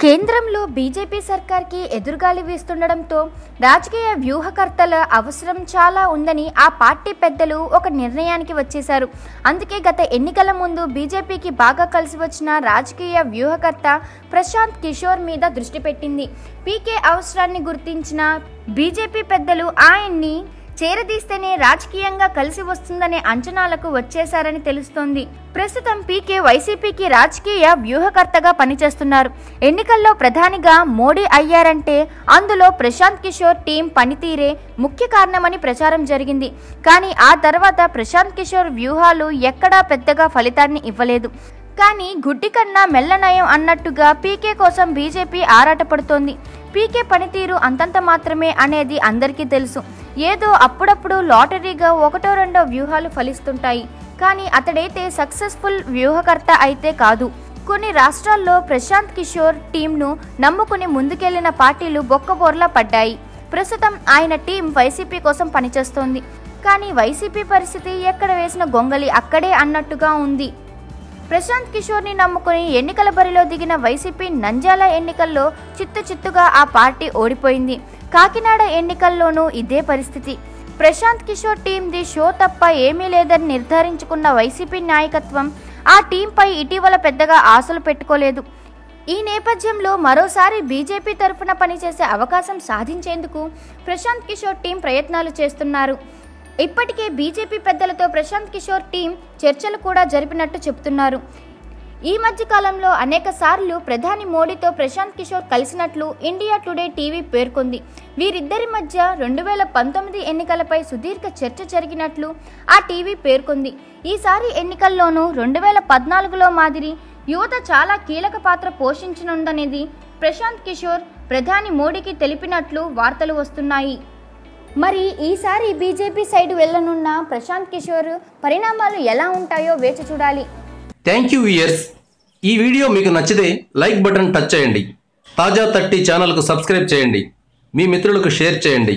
కేంద్రంలో బీజేపీ సర్కార్కి ఎదురుగాలి వీస్తుండడంతో రాజకీయ వ్యూహకర్తల అవసరం చాలా ఉందని ఆ పార్టీ పెద్దలు ఒక నిర్ణయానికి వచ్చేశారు. అందుకే గత ఎన్నికల ముందు బీజేపీకి బాగా కలిసి వచ్చిన రాజకీయ వ్యూహకర్త ప్రశాంత్ కిషోర్ మీద దృష్టి పెట్టింది. పీకే అవసరాన్ని గుర్తించిన బీజేపీ పెద్దలు ఆయన్ని చేరదీస్తేనే రాజకీయంగా కలిసి వస్తుందనే అంచనాలకు వచ్చేశారని తెలుస్తోంది. ప్రస్తుతం పీకే వైసీపీకి రాజకీయ వ్యూహకర్తగా పనిచేస్తున్నారు. ఎన్నికల్లో ప్రధానిగా మోడీ అయ్యారంటే అందులో ప్రశాంత్ కిషోర్ టీం పనితీరే ముఖ్య కారణమని ప్రచారం జరిగింది. కానీ ఆ తర్వాత ప్రశాంత్ కిషోర్ వ్యూహాలు ఎక్కడా పెద్దగా ఫలితాన్ని ఇవ్వలేదు. కానీ గుడ్డి కన్నా మెల్లనయం అన్నట్టుగా పీకే కోసం బీజేపీ ఆరాటపడుతోంది. పీకే పనితీరు అంతంత మాత్రమే అనేది అందరికీ తెలుసు. ఏదో అప్పుడప్పుడు లాటరీగా ఒకటో రెండో వ్యూహాలు ఫలిస్తుంటాయి. కానీ అతడైతే సక్సెస్ఫుల్ వ్యూహకర్త అయితే కాదు. కొన్ని రాష్ట్రాల్లో ప్రశాంత్ కిషోర్ టీంను నమ్ముకుని ముందుకెళ్లిన పార్టీలు బొక్కబోర్లా పడ్డాయి. ప్రస్తుతం ఆయన టీం వైసీపీ కోసం పనిచేస్తోంది. కానీ వైసీపీ పరిస్థితి ఎక్కడ వేసిన గొంగలి అక్కడే అన్నట్టుగా ఉంది. ప్రశాంత్ కిషోర్ని నమ్ముకుని ఎన్నికల బరిలో దిగిన వైసీపీ నంద్యాల ఎన్నికల్లో చిత్తుగా ఆ పార్టీ ఓడిపోయింది. కాకినాడ ఎన్నికల్లోనూ ఇదే పరిస్థితి. ప్రశాంత్ కిషోర్ టీంది షో తప్ప ఏమీ లేదని నిర్ధారించుకున్న వైసీపీ నాయకత్వం ఆ టీంపై ఇటీవల పెద్దగా ఆశలు పెట్టుకోలేదు. ఈ నేపథ్యంలో మరోసారి బీజేపీ తరఫున పనిచేసే అవకాశం సాధించేందుకు ప్రశాంత్ కిషోర్ టీం ప్రయత్నాలు చేస్తున్నారు. ఇప్పటికే బీజేపీ పెద్దలతో ప్రశాంత్ కిషోర్ టీం చర్చలు కూడా జరిపినట్టు చెబుతున్నారు. ఈ మధ్య కాలంలో అనేక సార్లు ప్రధాని మోడీతో ప్రశాంత్ కిషోర్ కలిసినట్లు ఇండియా టుడే టీవీ పేర్కొంది. వీరిద్దరి మధ్య 2019 ఎన్నికలపై సుదీర్ఘ చర్చ జరిగినట్లు ఆ టీవీ పేర్కొంది. ఈసారి ఎన్నికల్లోనూ 2014లో మాదిరి యువత చాలా కీలక పాత్ర పోషించనుందనేది ప్రశాంత్ కిషోర్ ప్రధాని మోడీకి తెలిపినట్లు వార్తలు వస్తున్నాయి. మరి ఈసారి బీజేపీ సైడ్ వెళ్లనున్న ప్రశాంత్ కిషోర్ పరిణామాలు ఎలా ఉంటాయో వేచి చూడాలి. Thank you viewers. ఈ వీడియో మీకు నచ్చితే లైక్ బటన్ టచ్ చేయండి. తాజా 30 ఛానల్కు సబ్స్క్రైబ్ చేయండి. మీ మిత్రులకు షేర్ చేయండి.